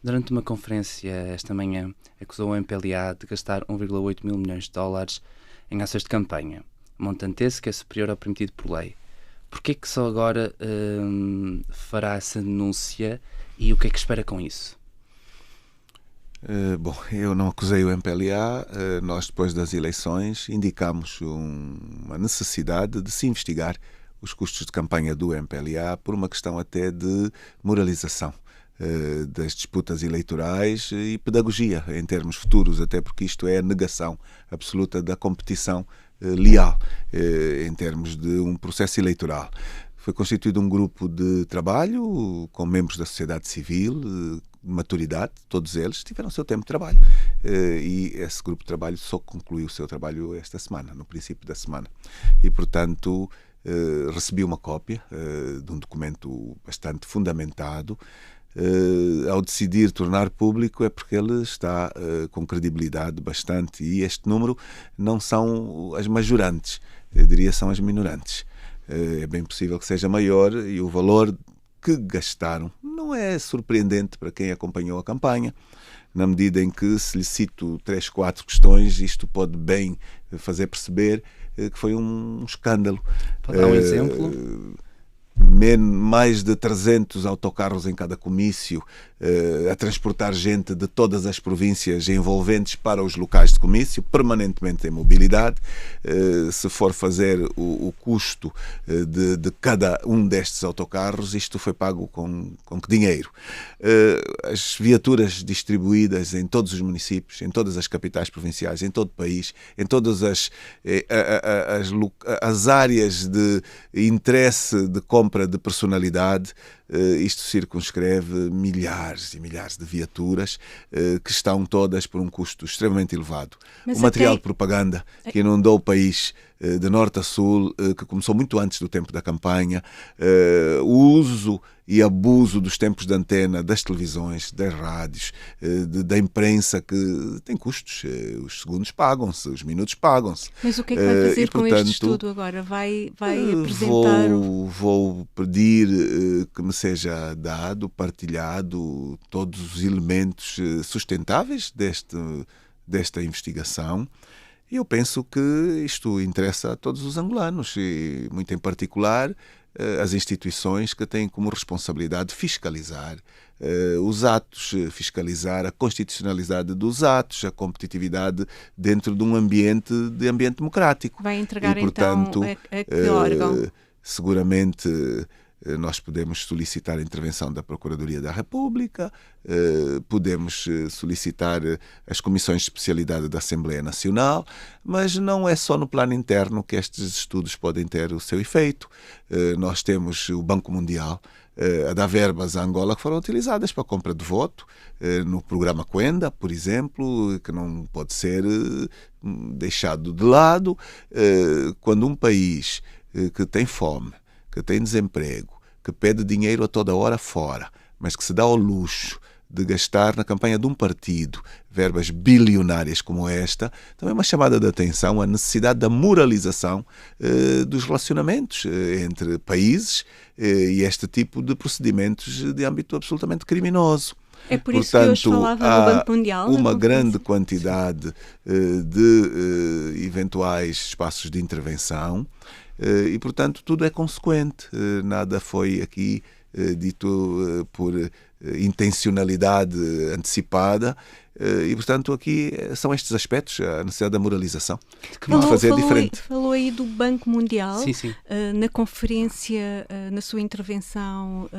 Durante uma conferência esta manhã, acusou o MPLA de gastar 1,8 mil milhões de dólares em ações de campanha, montante esse que é superior ao permitido por lei. Porquê que só agora fará essa denúncia e o que é que espera com isso? Bom, eu não acusei o MPLA. Nós, depois das eleições, indicámos uma necessidade de se investigar os custos de campanha do MPLA por uma questão até de moralização das disputas eleitorais e pedagogia em termos futuros, até porque isto é a negação absoluta da competição leal em termos de um processo eleitoral. Foi constituído um grupo de trabalho com membros da sociedade civil, de maturidade, todos eles tiveram o seu tempo de trabalho. E esse grupo de trabalho só concluiu o seu trabalho esta semana, no princípio da semana. E, portanto, recebi uma cópia de um documento bastante fundamentado. Ao decidir tornar público é porque ele está com credibilidade bastante, e este número não são as majorantes, eu diria são as minorantes. É bem possível que seja maior, e o valor que gastaram não é surpreendente para quem acompanhou a campanha, na medida em que, se lhe cito 3, 4 questões, isto pode bem fazer perceber que foi um escândalo. Pode dar um exemplo? Mais de 300 autocarros em cada comício, a transportar gente de todas as províncias envolventes para os locais de comício, permanentemente em mobilidade. Se for fazer o custo de cada um destes autocarros, isto foi pago com que dinheiro? As viaturas distribuídas em todos os municípios, em todas as capitais provinciais, em todo o país, em todas as áreas de interesse de compra de personalidade, isto circunscreve milhares e milhares de viaturas que estão todas por um custo extremamente elevado. Mas o material de propaganda que inundou o país de norte a sul, que começou muito antes do tempo da campanha, o uso e abuso dos tempos de antena, das televisões, das rádios, da imprensa, que tem custos. Os segundos pagam-se, os minutos pagam-se. Mas o que é que vai fazer com este estudo agora? Vai apresentar... Vou pedir que me seja dado, partilhado, todos os elementos sustentáveis desta investigação. E eu penso que isto interessa a todos os angolanos, e muito em particular as instituições que têm como responsabilidade fiscalizar os atos, fiscalizar a constitucionalidade dos atos, a competitividade dentro de um ambiente democrático. Vai entregar, e, portanto, então, a que órgão? Seguramente nós podemos solicitar a intervenção da Procuradoria da República, podemos solicitar as comissões de especialidade da Assembleia Nacional, mas não é só no plano interno que estes estudos podem ter o seu efeito. Nós temos o Banco Mundial a dar verbas a Angola que foram utilizadas para a compra de voto, no programa Quenda, por exemplo, que não pode ser deixado de lado. Quando um país que tem fome, que tem desemprego, que pede dinheiro a toda hora fora, mas que se dá ao luxo de gastar na campanha de um partido verbas bilionárias como esta, também é uma chamada de atenção à necessidade da moralização dos relacionamentos entre países e este tipo de procedimentos de âmbito absolutamente criminoso. É por isso que hoje falava do Banco Mundial. Uma grande quantidade de eventuais espaços de intervenção, e, portanto, tudo é consequente. Nada foi aqui dito por intencionalidade antecipada, e, portanto, aqui são estes aspectos, a necessidade da moralização, que vão fazer diferente. Falou aí do Banco Mundial. Sim, sim. Na conferência, na sua intervenção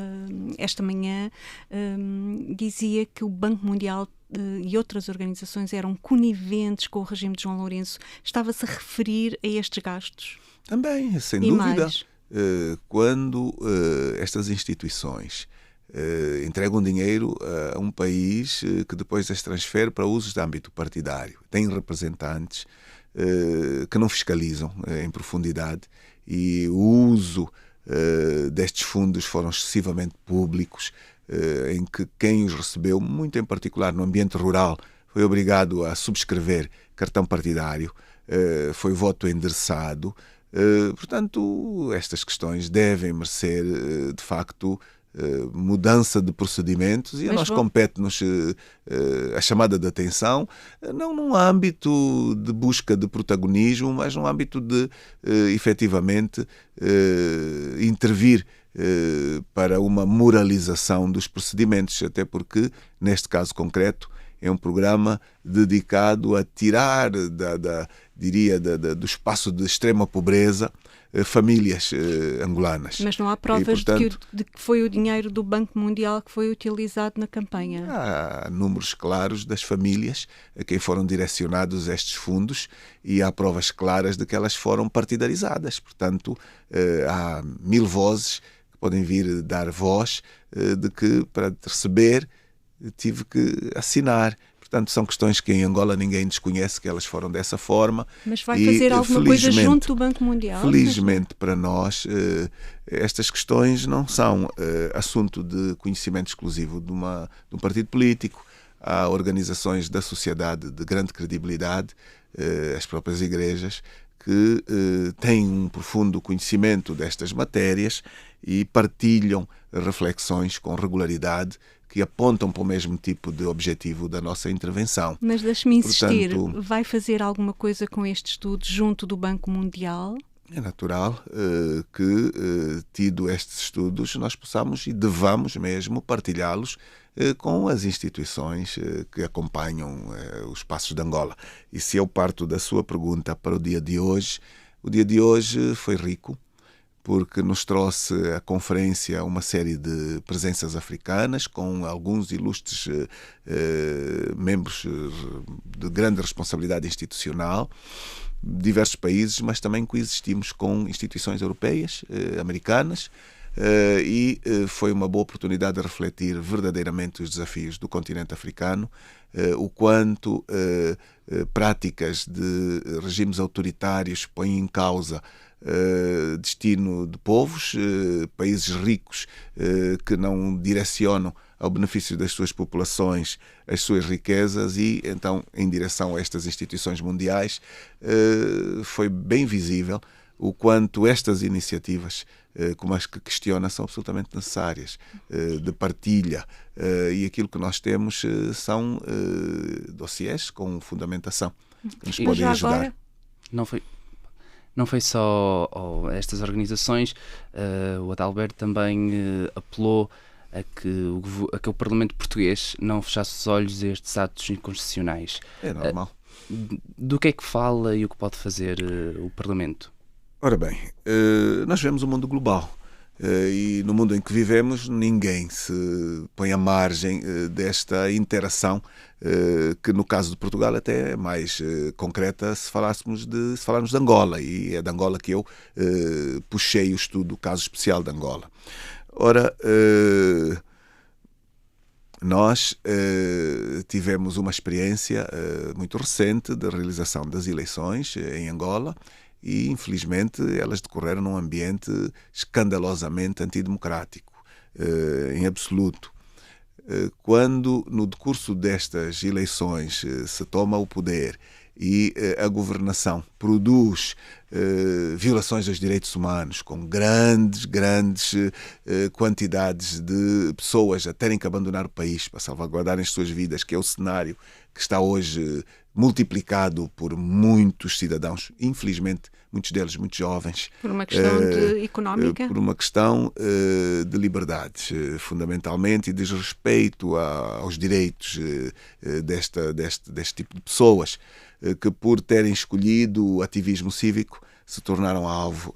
esta manhã, dizia que o Banco Mundial e outras organizações eram coniventes com o regime de João Lourenço. Estava-se a referir a estes gastos? Também, sem e dúvida. Mais? Quando estas instituições entregam dinheiro a um país que depois as transfere para usos de âmbito partidário, tem representantes que não fiscalizam em profundidade, e o uso destes fundos foram excessivamente públicos, em que quem os recebeu, muito em particular no ambiente rural, foi obrigado a subscrever cartão partidário, foi voto endereçado. Portanto, estas questões devem merecer, de facto, mudança de procedimentos, e a nós compete-nos a chamada de atenção, não num âmbito de busca de protagonismo, mas num âmbito de, efetivamente, intervir para uma moralização dos procedimentos, até porque, neste caso concreto, é um programa dedicado a tirar do espaço de extrema pobreza famílias angolanas. Mas não há provas de que foi o dinheiro do Banco Mundial que foi utilizado na campanha? Há números claros das famílias a quem foram direcionados estes fundos, e há provas claras de que elas foram partidarizadas. Portanto, há 1000 vozes que podem vir dar voz de que, para receber, tive que assinar. Portanto, são questões que em Angola ninguém desconhece, que elas foram dessa forma. Mas vai fazer alguma coisa junto do Banco Mundial? Felizmente para nós, estas questões não são assunto de conhecimento exclusivo de um partido político. Há organizações da sociedade de grande credibilidade, as próprias igrejas, que têm um profundo conhecimento destas matérias e partilham reflexões com regularidade que apontam para o mesmo tipo de objetivo da nossa intervenção. Mas deixe-me insistir, vai fazer alguma coisa com este estudo junto do Banco Mundial? É natural que, tido estes estudos, nós possamos e devamos mesmo partilhá-los com as instituições que acompanham os passos de Angola. E se eu parto da sua pergunta para o dia de hoje foi rico, porque nos trouxe à conferência uma série de presenças africanas, com alguns ilustres membros de grande responsabilidade institucional, de diversos países, mas também coexistimos com instituições europeias, americanas, e foi uma boa oportunidade de refletir verdadeiramente os desafios do continente africano, o quanto práticas de regimes autoritários põem em causa destino de povos, países ricos que não direcionam ao benefício das suas populações as suas riquezas, e então, em direção a estas instituições mundiais, foi bem visível o quanto estas iniciativas, como as que questiona, são absolutamente necessárias, de partilha, e aquilo que nós temos são dossiês com fundamentação que nos podem ajudar. Agora... Não foi só estas organizações, o Adalberto também apelou a que o Parlamento português não fechasse os olhos a estes atos inconstitucionais. É normal. Do que é que fala e o que pode fazer o Parlamento? Ora bem, nós vemos um mundo global, e no mundo em que vivemos ninguém se põe à margem desta interação, que no caso de Portugal até é mais concreta se falarmos de Angola, e é de Angola que eu puxei o estudo, o caso especial de Angola. Ora, nós tivemos uma experiência muito recente de realização das eleições em Angola, e infelizmente elas decorreram num ambiente escandalosamente antidemocrático, em absoluto. Quando no decurso destas eleições se toma o poder e a governação produz violações dos direitos humanos, com grandes quantidades de pessoas a terem que abandonar o país para salvaguardarem as suas vidas, que é o cenário que está hoje multiplicado por muitos cidadãos, infelizmente muitos deles muito jovens. Por uma questão económica? Por uma questão de liberdades, fundamentalmente, e de respeito aos direitos deste tipo de pessoas, que por terem escolhido o ativismo cívico se tornaram alvo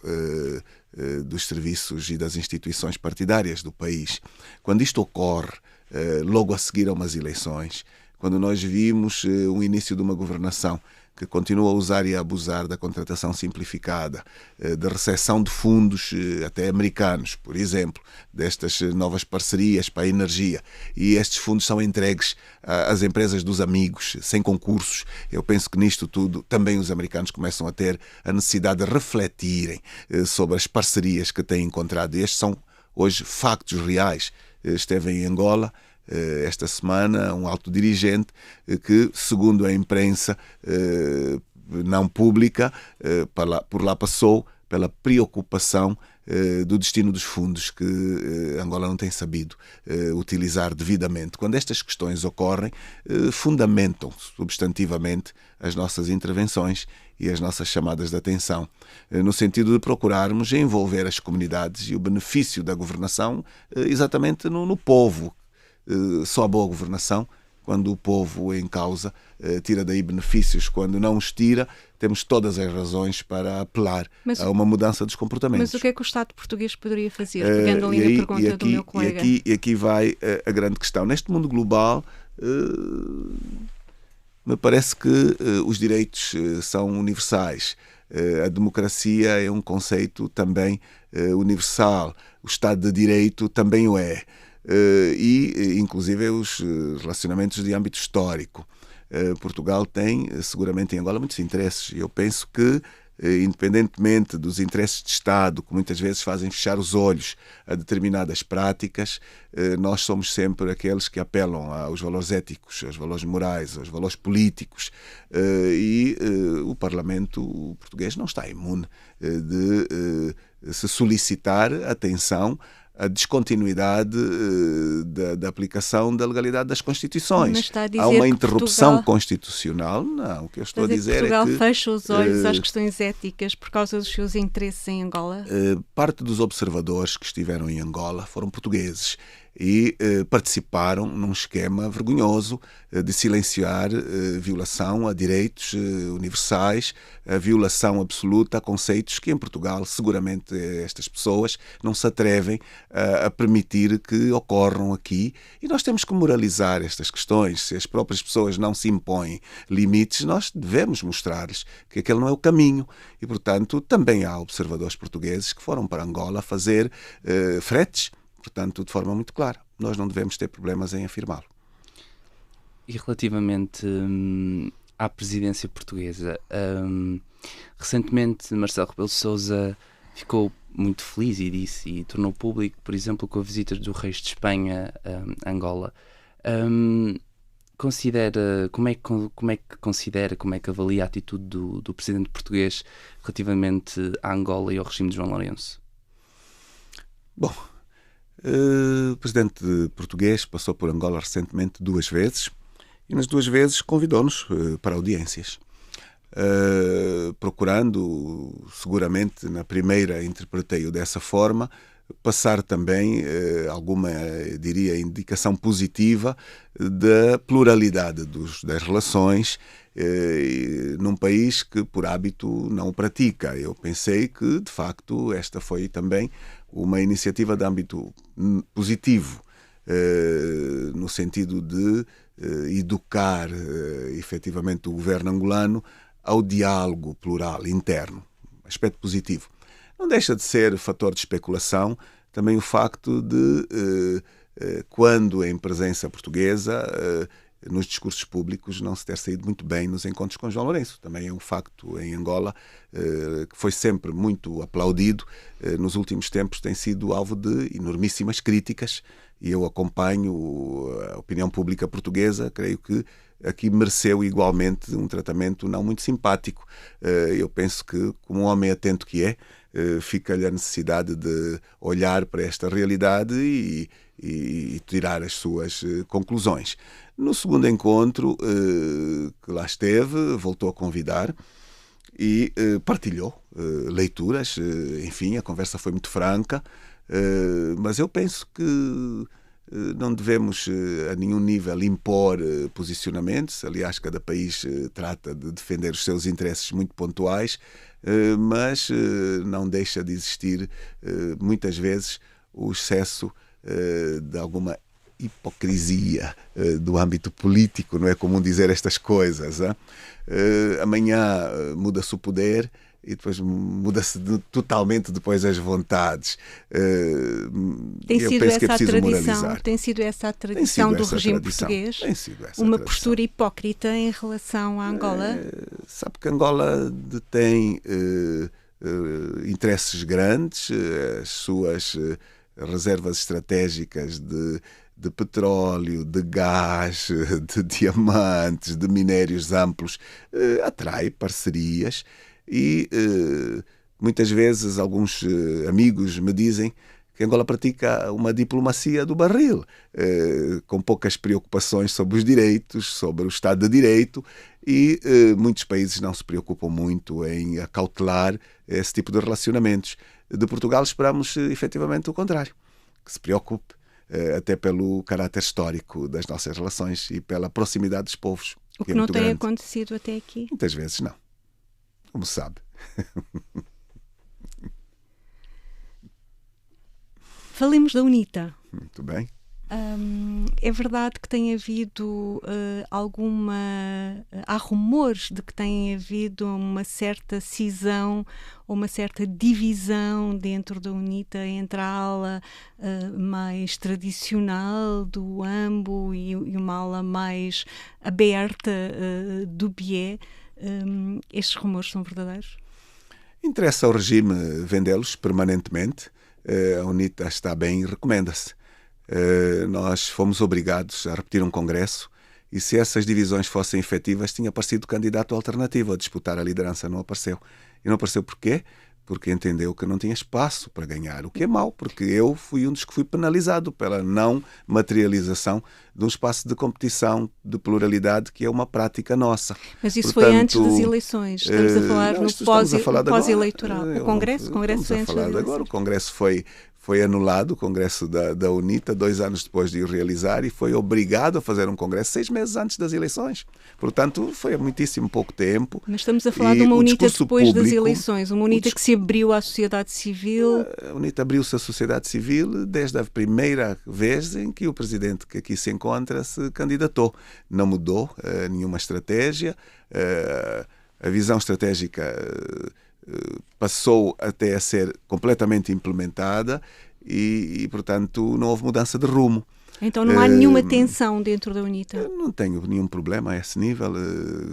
dos serviços e das instituições partidárias do país. Quando isto ocorre, logo a seguir a umas eleições, quando nós vimos o início de uma governação que continua a usar e a abusar da contratação simplificada, da recepção de fundos até americanos, por exemplo, destas novas parcerias para a energia, e estes fundos são entregues às empresas dos amigos, sem concursos. Eu penso que nisto tudo também os americanos começam a ter a necessidade de refletirem sobre as parcerias que têm encontrado. Estes são hoje factos reais. Esteve em Angola esta semana um alto dirigente que, segundo a imprensa não pública, por lá passou pela preocupação do destino dos fundos que Angola não tem sabido utilizar devidamente. Quando estas questões ocorrem, fundamentam substantivamente as nossas intervenções e as nossas chamadas de atenção, no sentido de procurarmos envolver as comunidades e o benefício da governação exatamente no povo. Só a boa governação, quando o povo em causa tira daí benefícios, quando não os tira, temos todas as razões para apelar a uma mudança dos comportamentos. Mas o que é que o Estado português poderia fazer? Pegando ali na pergunta do meu colega. E aqui vai a grande questão. Neste mundo global, me parece que os direitos são universais. A democracia é um conceito também universal. O Estado de Direito também o é. E, inclusive, os relacionamentos de âmbito histórico. Portugal tem, seguramente, em Angola, muitos interesses. E eu penso que, independentemente dos interesses de Estado, que muitas vezes fazem fechar os olhos a determinadas práticas, nós somos sempre aqueles que apelam aos valores éticos, aos valores morais, aos valores políticos. E o Parlamento português não está imune de se solicitar atenção a descontinuidade da aplicação da legalidade das Constituições. Há uma interrupção Portugal, constitucional? Não, o que eu estou a dizer Portugal é que Portugal fecha os olhos às questões éticas por causa dos seus interesses em Angola? Parte dos observadores que estiveram em Angola foram portugueses e participaram num esquema vergonhoso de silenciar violação a direitos universais, a violação absoluta a conceitos que em Portugal seguramente estas pessoas não se atrevem a permitir que ocorram aqui, e nós temos que moralizar estas questões. Se as próprias pessoas não se impõem limites, nós devemos mostrar-lhes que aquele não é o caminho, e portanto também há observadores portugueses que foram para Angola fazer fretes. Portanto, de forma muito clara, nós não devemos ter problemas em afirmá-lo. E relativamente à presidência portuguesa, recentemente Marcelo Rebelo de Sousa ficou muito feliz e tornou público, por exemplo, com a visita do Reis de Espanha a Angola. Considera, como é que avalia a atitude do presidente português relativamente à Angola e ao regime de João Lourenço? Bom, o presidente português passou por Angola recentemente 2 vezes e nas 2 vezes convidou-nos para audiências, procurando, seguramente na primeira interpretei-o dessa forma, passar também alguma, diria, indicação positiva da pluralidade das relações num país que por hábito não o pratica. Eu pensei que de facto esta foi também uma iniciativa de âmbito positivo, no sentido de educar efetivamente o governo angolano ao diálogo plural interno, aspecto positivo. Não deixa de ser fator de especulação também o facto de, quando em presença portuguesa, nos discursos públicos não se ter saído muito bem nos encontros com João Lourenço. Também é um facto em Angola que foi sempre muito aplaudido. Nos últimos tempos tem sido alvo de enormíssimas críticas e eu acompanho a opinião pública portuguesa. Creio que aqui mereceu igualmente um tratamento não muito simpático. Eu penso que, como um homem atento que é, fica-lhe a necessidade de olhar para esta realidade e tirar as suas conclusões. No segundo encontro que lá esteve, voltou a convidar e partilhou leituras. Enfim, a conversa foi muito franca, mas eu penso que não devemos a nenhum nível impor posicionamentos. Aliás, cada país trata de defender os seus interesses muito pontuais, mas não deixa de existir muitas vezes o excesso de alguma hipocrisia do âmbito político. Não é comum dizer estas coisas. Amanhã muda-se o poder e depois muda-se totalmente depois as vontades. Tem sido essa a tradição do regime português? Tem sido essa uma postura hipócrita em relação à Angola? Sabe que Angola detém interesses grandes, as suas reservas estratégicas de petróleo, de gás, de diamantes, de minérios amplos, atrai parcerias e Muitas vezes alguns amigos me dizem que Angola pratica uma diplomacia do barril, com poucas preocupações sobre os direitos, sobre o Estado de Direito, e muitos países não se preocupam muito em acautelar esse tipo de relacionamentos. De Portugal esperamos efetivamente o contrário, que se preocupe, até pelo caráter histórico das nossas relações e pela proximidade dos povos. O que é não muito tem grande. acontecido até aqui? Muitas vezes não, como se sabe. Falemos da UNITA. Muito bem. É verdade que tem havido há rumores de que tem havido uma certa cisão ou uma certa divisão dentro da UNITA entre a ala mais tradicional do AMBO e uma ala mais aberta do BIE. Estes rumores são verdadeiros? Interessa ao regime vendê-los permanentemente. A UNITA está bem e recomenda-se. Nós fomos obrigados a repetir um congresso e se essas divisões fossem efetivas tinha aparecido candidato alternativo a disputar a liderança, não apareceu. E não apareceu porquê? Porque entendeu que não tinha espaço para ganhar, o que é mau, porque eu fui um dos que fui penalizado pela não materialização de um espaço de competição, de pluralidade, que é uma prática nossa. Mas isso foi antes das eleições, estamos a falar no pós-eleitoral. O Congresso foi antes das eleições. Agora o Congresso foi anulado, o Congresso da UNITA, 2 anos depois de o realizar, e foi obrigado a fazer um Congresso 6 meses antes das eleições. Portanto, foi há muitíssimo pouco tempo. Mas estamos a falar de uma UNITA depois das eleições, uma UNITA que se abriu à sociedade civil. A UNITA abriu-se à sociedade civil desde a primeira vez em que o presidente que aqui se encontra se candidatou. Não mudou nenhuma estratégia, a visão estratégica passou até a ser completamente implementada e, portanto, não houve mudança de rumo. Então não há nenhuma tensão dentro da UNITA? Não tenho nenhum problema a esse nível.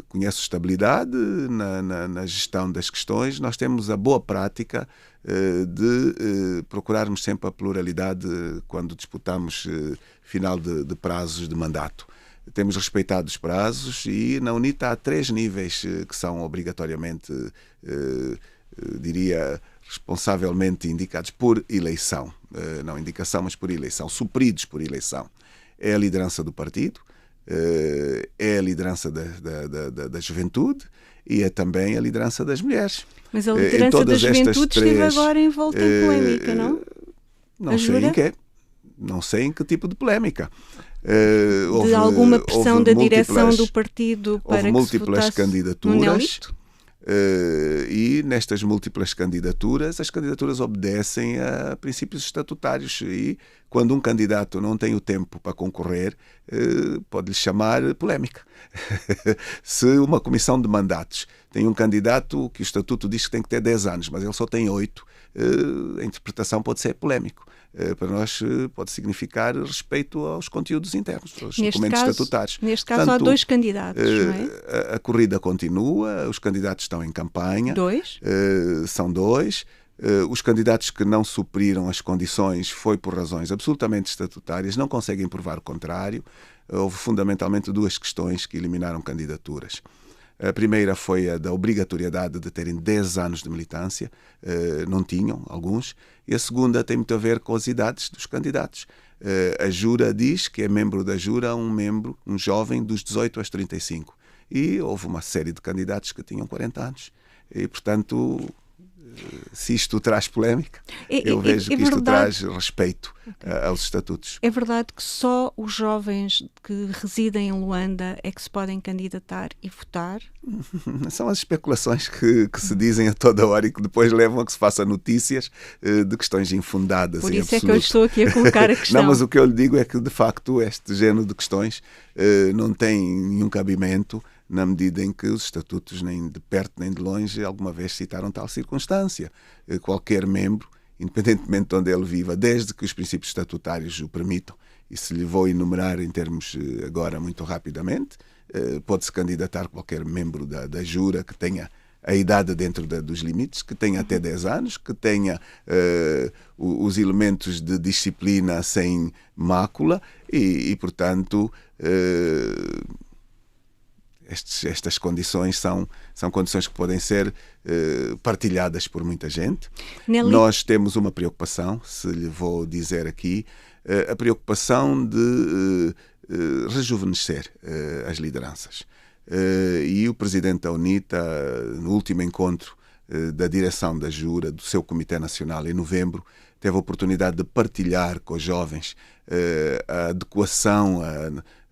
Conheço estabilidade na gestão das questões. Nós temos a boa prática de procurarmos sempre a pluralidade quando disputamos final de prazos de mandato. Temos respeitado os prazos e na UNITA há 3 níveis que são obrigatoriamente, diria, responsavelmente indicados por eleição. Não indicação, mas por eleição, supridos por eleição. É a liderança do partido, é a liderança da juventude e é também a liderança das mulheres. Mas a liderança da juventude esteve agora envolta em polémica, não? Não sei em quê. Não sei em que tipo de polémica. De alguma pressão da direção do partido para que se votasse candidaturas e nestas múltiplas candidaturas as candidaturas obedecem a princípios estatutários e quando um candidato não tem o tempo para concorrer pode-lhe chamar polémica. Se uma comissão de mandatos tem um candidato que o estatuto diz que tem que ter 10 anos mas ele só tem 8, a interpretação pode ser polémico. Para nós pode significar respeito aos conteúdos internos, aos documentos estatutários. Neste caso há 2 candidatos, não é? A corrida continua, os candidatos estão em campanha. 2? São 2. Os candidatos que não supriram as condições foi por razões absolutamente estatutárias, não conseguem provar o contrário. Houve fundamentalmente 2 questões que eliminaram candidaturas. A primeira foi a da obrigatoriedade de terem 10 anos de militância, não tinham alguns, e a segunda tem muito a ver com as idades dos candidatos. A Jura diz que é membro da Jura um jovem dos 18 aos 35, e houve uma série de candidatos que tinham 40 anos, e portanto, se isto traz polémica, eu vejo que isto traz respeito aos estatutos. É verdade que só os jovens que residem em Luanda é que se podem candidatar e votar? São as especulações que se dizem a toda hora e que depois levam a que se faça notícias de questões infundadas. Por isso é que eu estou aqui a colocar a questão. Não, mas o que eu lhe digo é que, de facto, este género de questões não tem nenhum cabimento na medida em que os estatutos, nem de perto nem de longe, alguma vez citaram tal circunstância. Qualquer membro, independentemente de onde ele viva, desde que os princípios estatutários o permitam, e se lhe vou enumerar em termos agora muito rapidamente, pode-se candidatar qualquer membro da Jura que tenha a idade dentro dos limites, que tenha até 10 anos, que tenha os elementos de disciplina sem mácula e portanto... Estas condições são condições que podem ser partilhadas por muita gente. Nós temos uma preocupação, se lhe vou dizer aqui, a preocupação de rejuvenescer as lideranças. E o presidente da UNITA, no último encontro da direção da Jura, do seu Comitê Nacional, em novembro, teve a oportunidade de partilhar com os jovens a adequação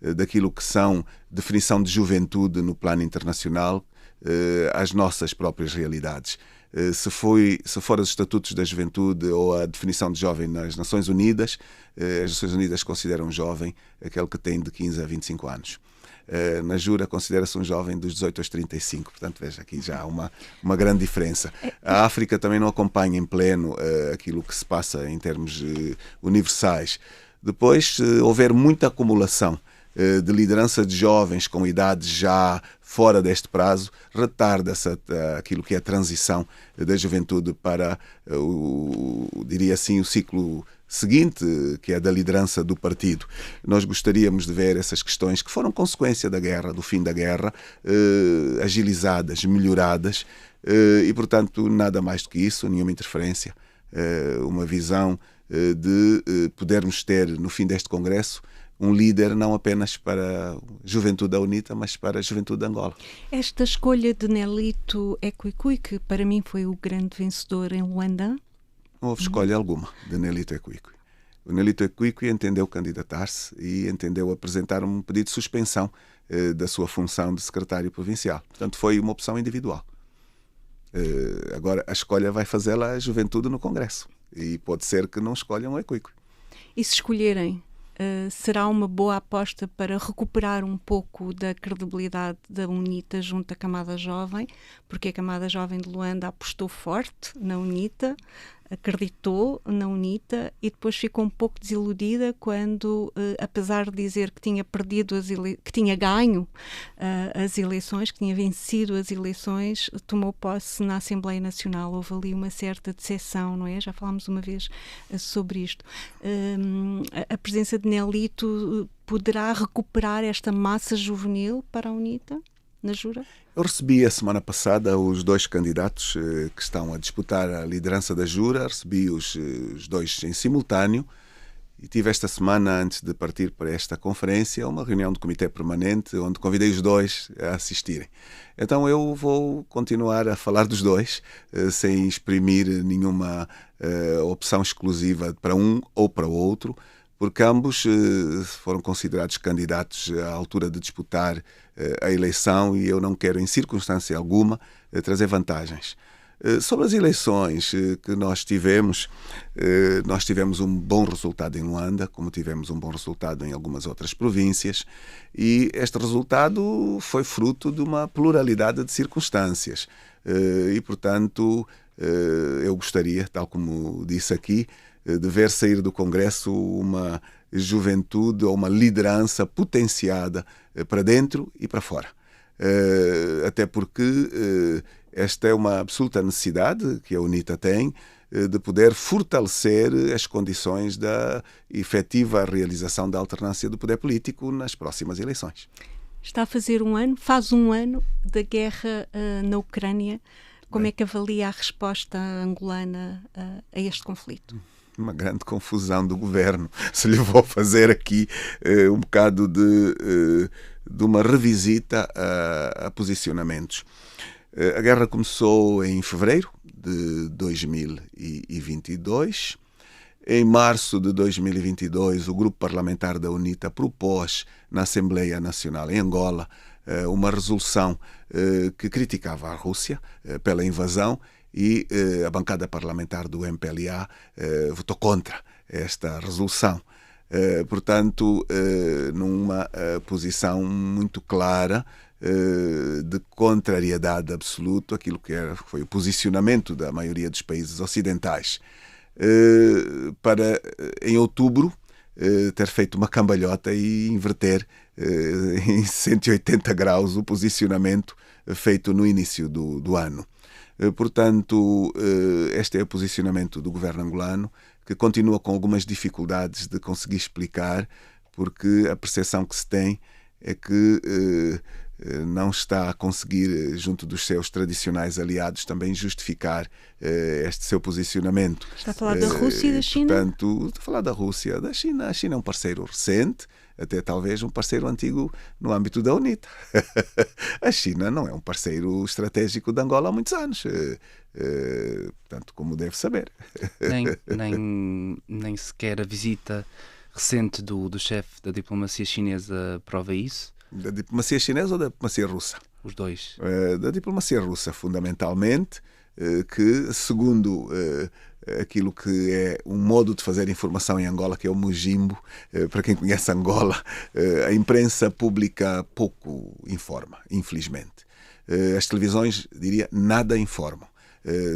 daquilo que são definição de juventude no plano internacional às nossas próprias realidades. Se for os estatutos da juventude ou a definição de jovem nas Nações Unidas, as Nações Unidas consideram jovem aquele que tem de 15 a 25 anos. Na Jura considera-se um jovem dos 18 aos 35, portanto veja aqui já há uma grande diferença. A África também não acompanha em pleno aquilo que se passa em termos universais. Depois, se houver muita acumulação de liderança de jovens com idades já fora deste prazo, retarda-se aquilo que é a transição da juventude para, diria assim, o ciclo seguinte, que é da liderança do partido. Nós gostaríamos de ver essas questões que foram consequência da guerra, do fim da guerra, agilizadas, melhoradas, e, portanto, nada mais do que isso, nenhuma interferência, uma visão de podermos ter, no fim deste congresso, um líder não apenas para a juventude da UNITA, mas para a juventude de Angola. Esta escolha de Nelito Equiqui, que para mim foi o grande vencedor em Luanda? Não houve escolha alguma de Nelito Equiqui. O Nelito Equiqui entendeu candidatar-se e entendeu apresentar um pedido de suspensão da sua função de secretário provincial. Portanto, foi uma opção individual. Agora, a escolha vai fazê-la a juventude no Congresso. E pode ser que não escolham o Equiqui. E se escolherem, será uma boa aposta para recuperar um pouco da credibilidade da UNITA junto à camada jovem, porque a camada jovem de Luanda apostou forte na UNITA, acreditou na UNITA e depois ficou um pouco desiludida quando, apesar de dizer que tinha perdido que tinha ganho as eleições, que tinha vencido as eleições, tomou posse na Assembleia Nacional. Houve ali uma certa decepção, não é? Já falámos uma vez sobre isto. A presença de Nelito poderá recuperar esta massa juvenil para a UNITA, na Jura? Eu recebi a semana passada os dois candidatos que estão a disputar a liderança da Jura, recebi os dois em simultâneo e tive esta semana, antes de partir para esta conferência, uma reunião do Comitê Permanente onde convidei os dois a assistirem. Então eu vou continuar a falar dos dois, sem exprimir nenhuma opção exclusiva para um ou para o outro, porque ambos foram considerados candidatos à altura de disputar a eleição e eu não quero, em circunstância alguma, trazer vantagens. Sobre as eleições que nós tivemos um bom resultado em Luanda, como tivemos um bom resultado em algumas outras províncias, e este resultado foi fruto de uma pluralidade de circunstâncias. E, portanto, eu gostaria, tal como disse aqui, de ver sair do Congresso uma juventude ou uma liderança potenciada para dentro e para fora. Até porque esta é uma absoluta necessidade que a UNITA tem de poder fortalecer as condições da efetiva realização da alternância do poder político nas próximas eleições. Está a fazer faz um ano da guerra na Ucrânia. Como é que avalia a resposta angolana a este conflito? Uma grande confusão do governo. Se lhe vou fazer aqui um bocado de uma revisita a posicionamentos. A guerra começou em fevereiro de 2022. Em março de 2022, o grupo parlamentar da UNITA propôs na Assembleia Nacional em Angola uma resolução que criticava a Rússia pela invasão e a bancada parlamentar do MPLA votou contra esta resolução. Portanto, numa posição muito clara de contrariedade absoluta àquilo que foi o posicionamento da maioria dos países ocidentais. Para, em outubro, ter feito uma cambalhota e inverter em 180 graus o posicionamento feito no início do ano. Portanto, este é o posicionamento do governo angolano, que continua com algumas dificuldades de conseguir explicar, porque a percepção que se tem é que não está a conseguir, junto dos seus tradicionais aliados, também justificar este seu posicionamento. Está a falar da Rússia e da China? Portanto, está a falar da Rússia, da China. A China é um parceiro recente, até talvez um parceiro antigo no âmbito da UNITA. A China não é um parceiro estratégico de Angola há muitos anos. Portanto, como deve saber. Nem sequer a visita recente do chefe da diplomacia chinesa prova isso? Da diplomacia chinesa ou da diplomacia russa? Os dois. Da diplomacia russa, fundamentalmente, que, segundo aquilo que é um modo de fazer informação em Angola, que é o mujimbo, para quem conhece Angola, a imprensa pública pouco informa, infelizmente. As televisões, diria, nada informam.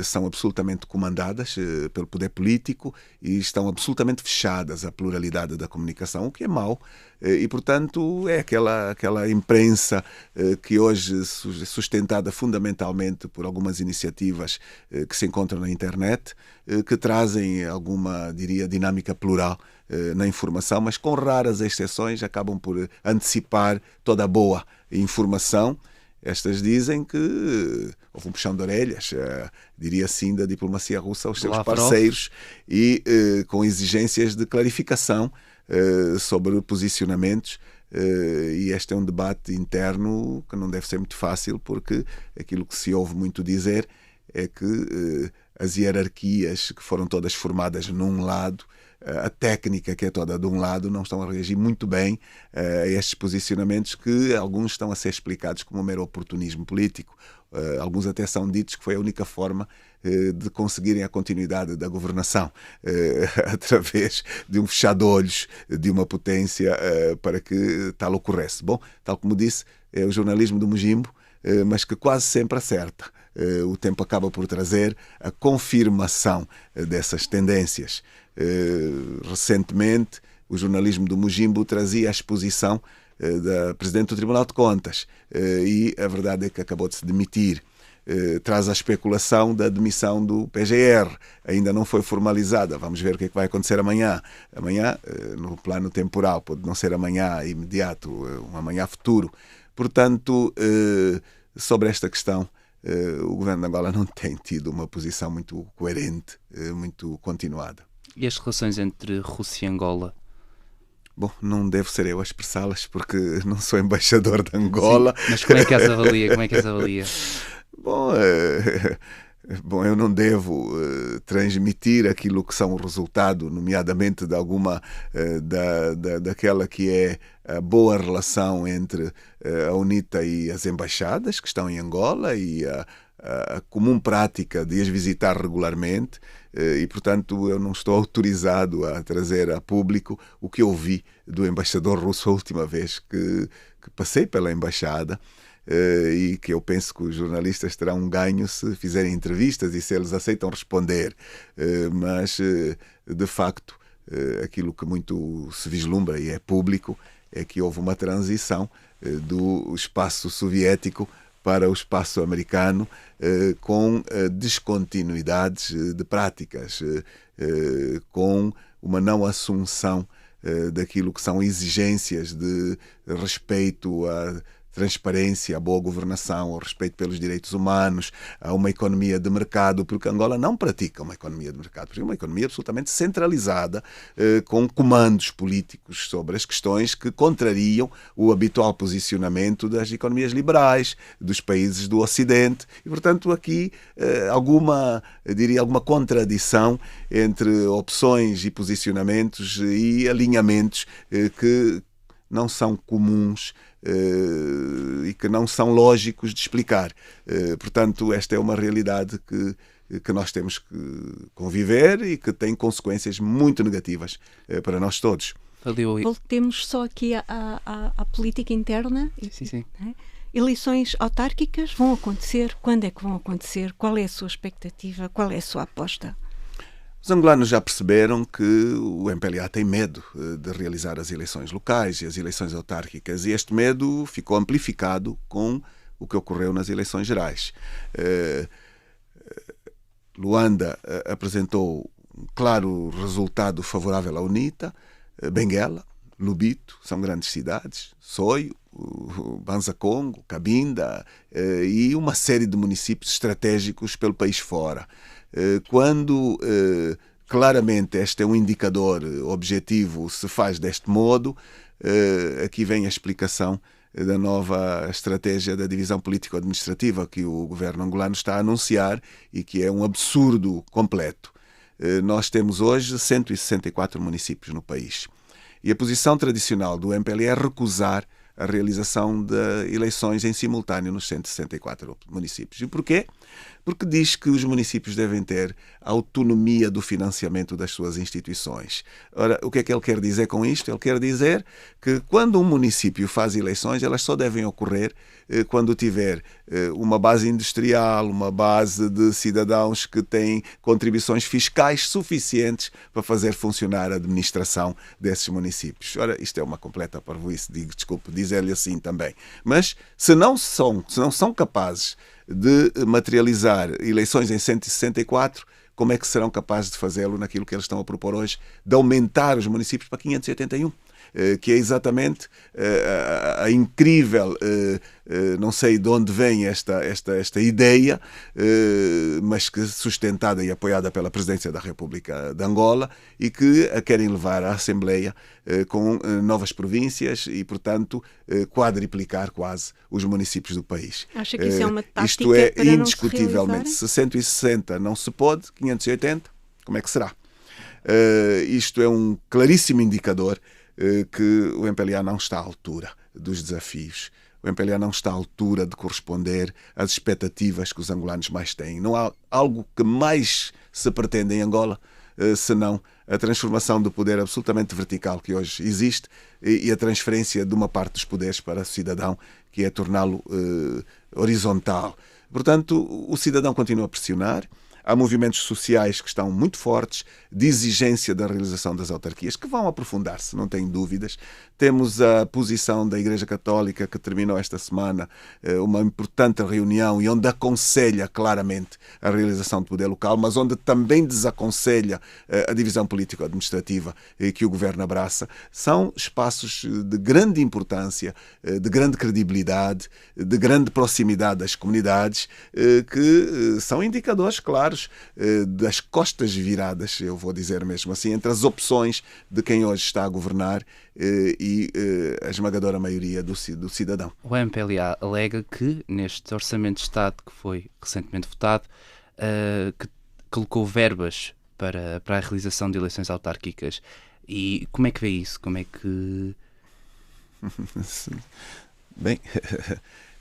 São absolutamente comandadas pelo poder político e estão absolutamente fechadas à pluralidade da comunicação, o que é mau. E, portanto, é aquela imprensa que hoje é sustentada fundamentalmente por algumas iniciativas que se encontram na internet, que trazem alguma, diria, dinâmica plural na informação, mas com raras exceções acabam por antecipar toda a boa informação. Estas dizem que houve um puxão de orelhas, diria assim, da diplomacia russa aos seus parceiros e com exigências de clarificação sobre posicionamentos. E este é um debate interno que não deve ser muito fácil, porque aquilo que se ouve muito dizer é que as hierarquias que foram todas formadas num lado, a técnica que é toda de um lado, não estão a reagir muito bem a estes posicionamentos, que alguns estão a ser explicados como um mero oportunismo político. Alguns até são ditos que foi a única forma de conseguirem a continuidade da governação, através de um fechar de olhos de uma potência para que tal ocorresse. Bom, tal como disse, é o jornalismo do mujimbo, mas que quase sempre acerta. O tempo acaba por trazer a confirmação dessas tendências. Recentemente, o jornalismo do mujimbo trazia a exposição da Presidente do Tribunal de Contas e a verdade é que acabou de se demitir. Traz a especulação da demissão do PGR, ainda não foi formalizada. Vamos ver o que é que vai acontecer amanhã. Amanhã, no plano temporal, pode não ser amanhã imediato, um amanhã futuro. Portanto, sobre esta questão, o governo de Angola não tem tido uma posição muito coerente, muito continuada. E as relações entre Rússia e Angola? Bom, não devo ser eu a expressá-las, porque não sou embaixador de Angola. Sim, mas como é que as avalia? Bom, eu não devo transmitir aquilo que são o resultado, nomeadamente de alguma daquela que é a boa relação entre a UNITA e as embaixadas que estão em Angola e a comum prática de as visitar regularmente, e, portanto, eu não estou autorizado a trazer a público o que ouvi do embaixador russo a última vez que passei pela embaixada. E que eu penso que os jornalistas terão um ganho se fizerem entrevistas e se eles aceitam responder, mas de facto aquilo que muito se vislumbra e é público é que houve uma transição do espaço soviético para o espaço americano, com descontinuidades de práticas, com uma não assunção daquilo que são exigências de respeito a transparência, a boa governação, o respeito pelos direitos humanos, a uma economia de mercado, porque Angola não pratica uma economia de mercado, porque é uma economia absolutamente centralizada, com comandos políticos sobre as questões que contrariam o habitual posicionamento das economias liberais, dos países do Ocidente, e, portanto, aqui alguma contradição entre opções e posicionamentos e alinhamentos que não são comuns e que não são lógicos de explicar. Portanto, esta é uma realidade que nós temos que conviver e que tem consequências muito negativas para nós todos. Voltemos só aqui à política interna. Sim. Eleições autárquicas vão acontecer? Quando é que vão acontecer? Qual é a sua expectativa? Qual é a sua aposta? Os angolanos já perceberam que o MPLA tem medo de realizar as eleições locais e as eleições autárquicas, e este medo ficou amplificado com o que ocorreu nas eleições gerais. Luanda apresentou um claro resultado favorável à UNITA. Benguela Lubito, são grandes cidades, Soio, Banza Congo, Cabinda e uma série de municípios estratégicos pelo país fora. Quando claramente este é um indicador objetivo, se faz deste modo, aqui vem a explicação da nova estratégia da divisão político-administrativa que o governo angolano está a anunciar e que é um absurdo completo. Nós temos hoje 164 municípios no país. E a posição tradicional do MPLA é recusar a realização de eleições em simultâneo nos 164 municípios. E porquê? Porque diz que os municípios devem ter autonomia do financiamento das suas instituições. Ora, o que é que ele quer dizer com isto? Ele quer dizer que quando um município faz eleições, elas só devem ocorrer quando tiver uma base industrial, uma base de cidadãos que têm contribuições fiscais suficientes para fazer funcionar a administração desses municípios. Ora, isto é uma completa parvoíce, desculpe dizer-lhe assim também. Mas se não são capazes de materializar eleições em 164, como é que serão capazes de fazê-lo naquilo que eles estão a propor hoje, de aumentar os municípios para 581? Que é exatamente a incrível, não sei de onde vem esta ideia, mas que sustentada e apoiada pela Presidência da República de Angola e que a querem levar à Assembleia com novas províncias e, portanto, quadriplicar quase os municípios do país. Acha que isso é uma tática isto é para indiscutivelmente, se 160 não se pode, 580, como é que será? Isto é um claríssimo indicador que o MPLA não está à altura dos desafios. O MPLA não está à altura de corresponder às expectativas que os angolanos mais têm. Não há algo que mais se pretende em Angola senão a transformação do poder absolutamente vertical que hoje existe e a transferência de uma parte dos poderes para o cidadão, que é torná-lo horizontal. Portanto, o cidadão continua a pressionar. Há movimentos sociais que estão muito fortes, de exigência da realização das autarquias, que vão aprofundar-se, não tenho dúvidas. Temos a posição da Igreja Católica, que terminou esta semana uma importante reunião e onde aconselha claramente a realização do poder local, mas onde também desaconselha a divisão político-administrativa que o governo abraça. São espaços de grande importância, de grande credibilidade, de grande proximidade das comunidades, que são indicadores claros das costas viradas, eu vou dizer mesmo assim, entre as opções de quem hoje está a governar e a esmagadora maioria do cidadão. O MPLA alega que neste Orçamento de Estado que foi recentemente votado, que colocou verbas para a realização de eleições autárquicas. E como é que vê isso? Como é que... Bem...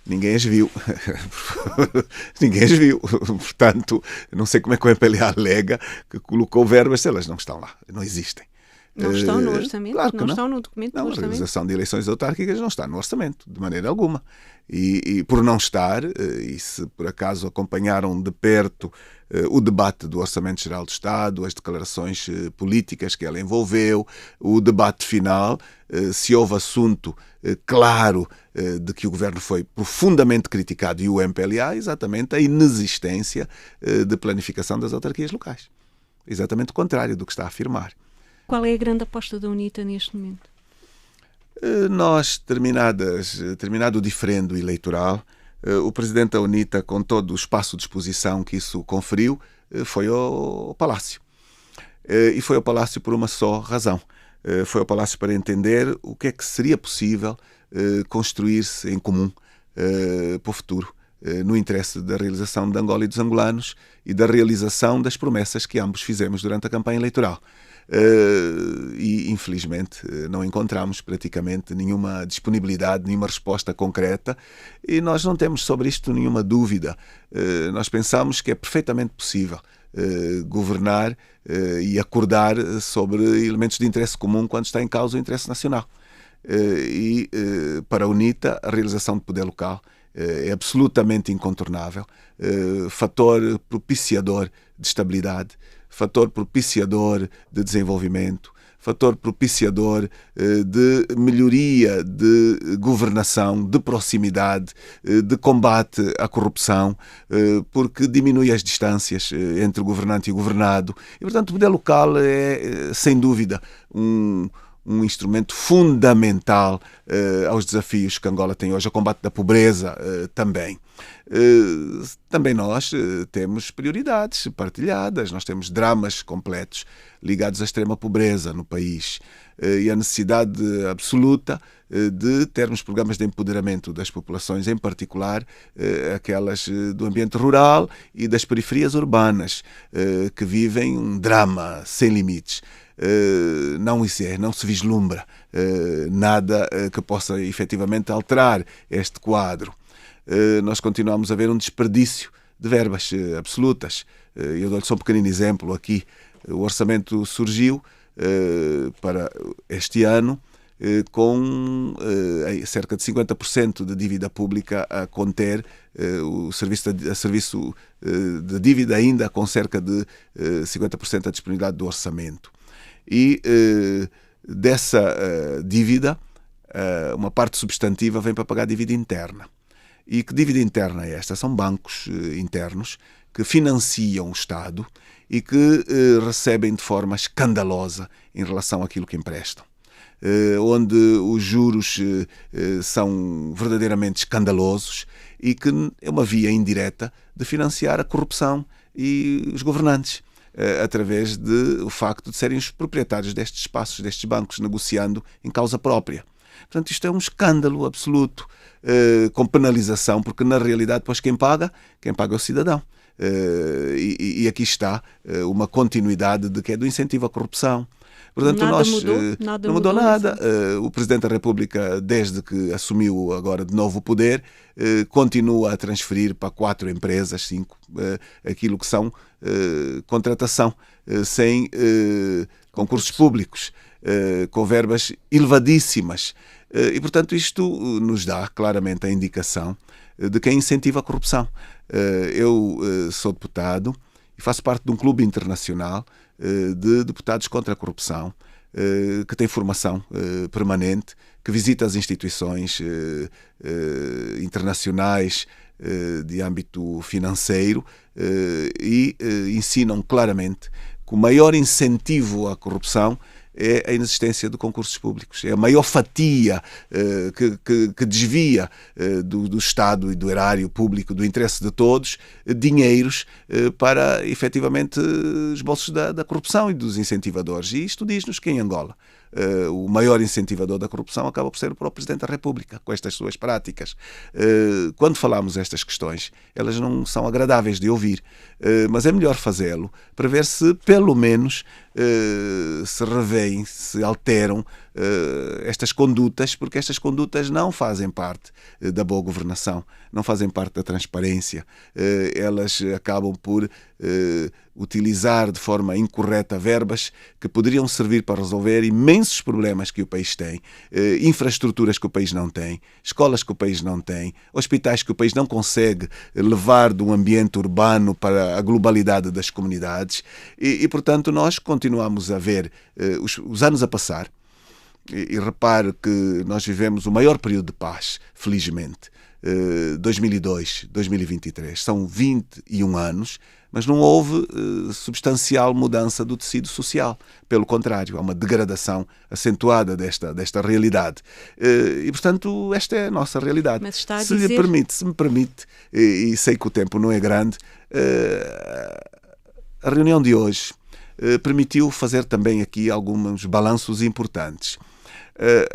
Ninguém as viu. Ninguém as viu. Portanto, não sei como é que o MPLA alega que colocou verbas se elas não estão lá, não existem. Não estão no orçamento? Claro que não Estão no documento do orçamento? A realização de eleições autárquicas não está no orçamento, de maneira alguma. E por não estar, e se por acaso acompanharam de perto o debate do Orçamento Geral do Estado, as declarações políticas que ela envolveu, o debate final, se houve assunto claro de que o governo foi profundamente criticado e o MPLA, exatamente a inexistência de planificação das autarquias locais. Exatamente o contrário do que está a afirmar. Qual é a grande aposta da UNITA neste momento? Nós, terminado o diferendo eleitoral, o presidente da UNITA, com todo o espaço de exposição que isso conferiu, foi ao Palácio. E foi ao Palácio por uma só razão. Foi ao Palácio para entender o que é que seria possível construir-se em comum para o futuro, no interesse da realização de Angola e dos angolanos e da realização das promessas que ambos fizemos durante a campanha eleitoral. E infelizmente não encontramos praticamente nenhuma disponibilidade, nenhuma resposta concreta e nós não temos sobre isto nenhuma dúvida. Nós pensamos que é perfeitamente possível governar e acordar sobre elementos de interesse comum quando está em causa o interesse nacional. E para a UNITA a realização de poder local é absolutamente incontornável, fator propiciador de estabilidade, fator propiciador de desenvolvimento, fator propiciador de melhoria de governação, de proximidade, de combate à corrupção, porque diminui as distâncias entre o governante e o governado. E, portanto, o poder local é, sem dúvida, um um instrumento fundamental aos desafios que Angola tem hoje, ao combate da pobreza também. Também nós temos prioridades partilhadas, nós temos dramas completos ligados à extrema pobreza no país e a necessidade absoluta de termos programas de empoderamento das populações, em particular aquelas do ambiente rural e das periferias urbanas, que vivem um drama sem limites. Não se vislumbra nada que possa efetivamente alterar este quadro. Nós continuamos a ver um desperdício de verbas absolutas. Eu dou-lhe só um pequenino exemplo aqui. O orçamento surgiu para este ano com cerca de 50% de dívida pública a conter, o serviço de dívida ainda com cerca de 50% da disponibilidade do orçamento. E dessa dívida, uma parte substantiva vem para pagar a dívida interna. E que dívida interna é esta? São bancos internos que financiam o Estado e que recebem de forma escandalosa em relação àquilo que emprestam. Onde os juros são verdadeiramente escandalosos e que é uma via indireta de financiar a corrupção e os governantes, através do facto de serem os proprietários destes espaços, destes bancos, negociando em causa própria. Portanto, isto é um escândalo absoluto, com penalização, porque na realidade depois quem paga é o cidadão. E aqui está uma continuidade de que é do incentivo à corrupção. Portanto, não mudou nada. O Presidente da República, desde que assumiu agora de novo o poder, continua a transferir para 4 empresas, 5, aquilo que são contratação sem concursos públicos, com verbas elevadíssimas. E, portanto, isto nos dá claramente a indicação de quem incentiva a corrupção. Eu sou deputado e faço parte de um clube internacional de deputados contra a corrupção, que tem formação permanente, que visita as instituições internacionais de âmbito financeiro e ensinam claramente que o maior incentivo à corrupção é a inexistência de concursos públicos. É a maior fatia que desvia do Estado e do erário público, do interesse de todos, dinheiros para, efetivamente, os bolsos da corrupção e dos incentivadores. E isto diz-nos que em Angola o maior incentivador da corrupção acaba por ser o próprio Presidente da República, com estas suas práticas. Quando falamos estas questões, elas não são agradáveis de ouvir, mas é melhor fazê-lo para ver se, pelo menos, se revêem, se alteram estas condutas, porque estas condutas não fazem parte da boa governação, não fazem parte da transparência. Elas acabam por utilizar de forma incorreta verbas que poderiam servir para resolver imensos problemas que o país tem, infraestruturas que o país não tem, escolas que o país não tem, hospitais que o país não consegue levar de um ambiente urbano para a globalidade das comunidades e portanto, nós continuamos a ver os anos a passar e repare que nós vivemos o maior período de paz, felizmente. 2002, 2023, são 21 anos, mas não houve substancial mudança do tecido social. Pelo contrário, há uma degradação acentuada desta realidade. E, portanto, esta é a nossa realidade. Mas está a se dizer... me permite, e sei que o tempo não é grande, a reunião de hoje permitiu fazer também aqui alguns balanços importantes.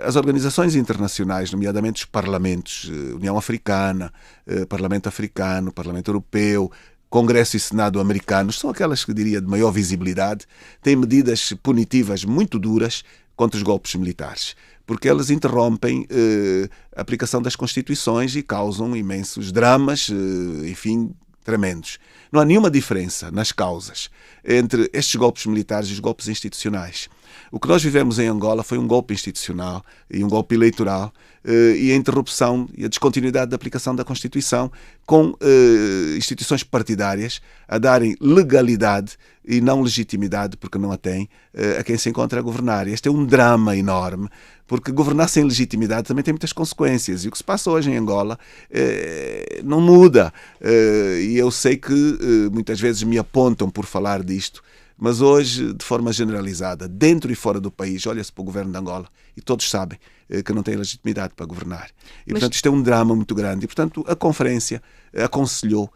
As organizações internacionais, nomeadamente os parlamentos, União Africana, Parlamento Africano, Parlamento Europeu, Congresso e Senado americanos, são aquelas que diria de maior visibilidade, têm medidas punitivas muito duras contra os golpes militares, porque elas interrompem a aplicação das constituições e causam imensos dramas, enfim, tremendos. Não há nenhuma diferença nas causas entre estes golpes militares e os golpes institucionais. O que nós vivemos em Angola foi um golpe institucional e um golpe eleitoral e a interrupção e a descontinuidade da aplicação da Constituição com instituições partidárias a darem legalidade e não legitimidade, porque não a têm, a quem se encontra a governar. Este é um drama enorme, porque governar sem legitimidade também tem muitas consequências. E o que se passa hoje em Angola não muda. E eu sei que muitas vezes me apontam por falar disto, Mas hoje, de forma generalizada, dentro e fora do país, olha-se para o governo de Angola e todos sabem que não tem legitimidade para governar. E, portanto, isto é um drama muito grande. E, portanto, a Conferência aconselhou,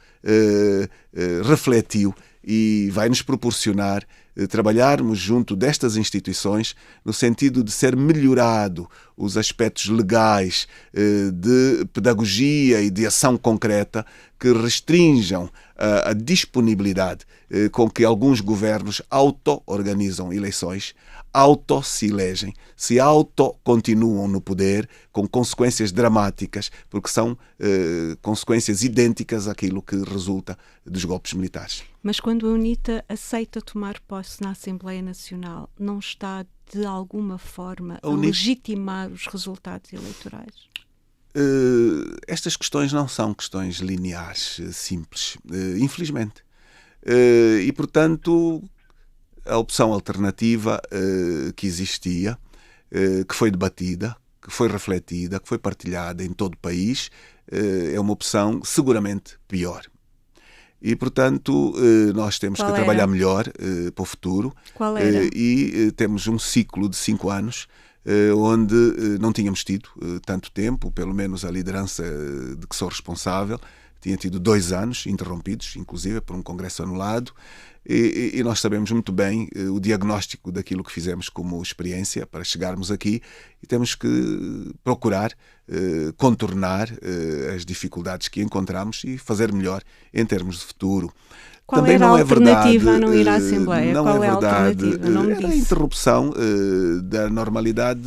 refletiu e vai nos proporcionar trabalharmos junto destas instituições no sentido de ser melhorado os aspectos legais de pedagogia e de ação concreta que restringam a disponibilidade com que alguns governos auto-organizam eleições, auto-se elegem, se auto-continuam no poder, com consequências dramáticas, porque são consequências idênticas àquilo que resulta dos golpes militares. Mas quando a UNITA aceita tomar posse na Assembleia Nacional, não está de alguma forma a legitimar os resultados eleitorais? Estas questões não são questões lineares, simples, infelizmente. E, portanto, a opção alternativa que existia, que foi debatida, que foi refletida, que foi partilhada em todo o país, é uma opção seguramente pior. E, portanto, nós temos que trabalhar melhor para o futuro. Qual era? E temos um ciclo de 5 anos onde não tínhamos tido tanto tempo, pelo menos a liderança de que sou responsável, tinha tido 2 anos interrompidos, inclusive por um congresso anulado, e nós sabemos muito bem o diagnóstico daquilo que fizemos como experiência para chegarmos aqui e temos que procurar contornar as dificuldades que encontramos e fazer melhor em termos de futuro. Qual Também era não a alternativa é verdade, a não ir à Assembleia? Não Qual é é a verdade, alternativa? Não me era a disse. interrupção da normalidade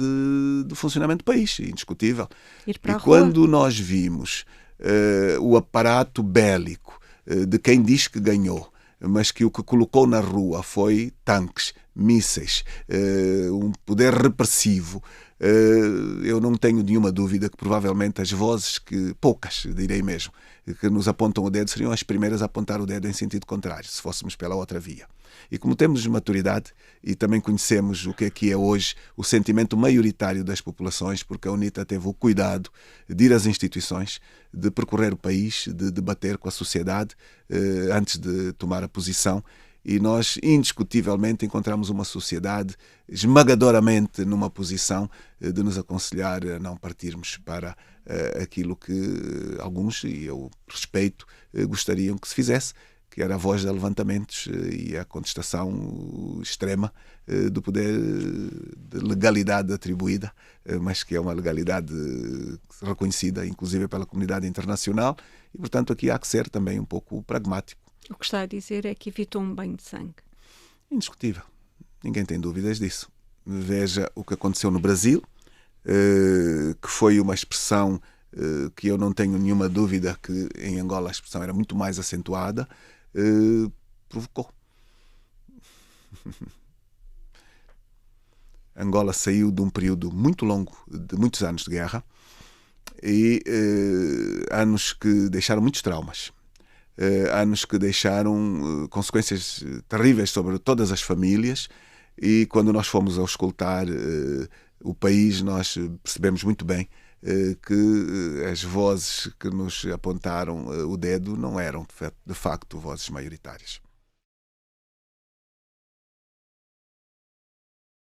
do funcionamento do país, indiscutível. Ir para a E rua. quando nós vimos o aparato bélico de quem diz que ganhou, mas que o que colocou na rua foi tanques, mísseis, um poder repressivo, eu não tenho nenhuma dúvida que provavelmente as vozes poucas, direi mesmo, que nos apontam o dedo seriam as primeiras a apontar o dedo em sentido contrário, se fôssemos pela outra via. E como temos maturidade e também conhecemos o que é hoje o sentimento maioritário das populações, porque a UNITA teve o cuidado de ir às instituições, de percorrer o país, de debater com a sociedade antes de tomar a posição, e nós indiscutivelmente encontramos uma sociedade esmagadoramente numa posição de nos aconselhar a não partirmos para aquilo que alguns, e eu respeito, gostariam que se fizesse, que era a voz de levantamentos e a contestação extrema do poder de legalidade atribuída, mas que é uma legalidade reconhecida, inclusive pela comunidade internacional, e, portanto, aqui há que ser também um pouco pragmático. O que está a dizer é que evitou um banho de sangue. Indiscutível. Ninguém tem dúvidas disso. Veja o que aconteceu no Brasil, que foi uma expressão que eu não tenho nenhuma dúvida que em Angola a expressão era muito mais acentuada, provocou. Angola saiu de um período muito longo, de muitos anos de guerra, e anos que deixaram muitos traumas. Anos que deixaram consequências terríveis sobre todas as famílias, e quando nós fomos auscultar o país, nós percebemos muito bem que as vozes que nos apontaram o dedo não eram, de facto, vozes maioritárias.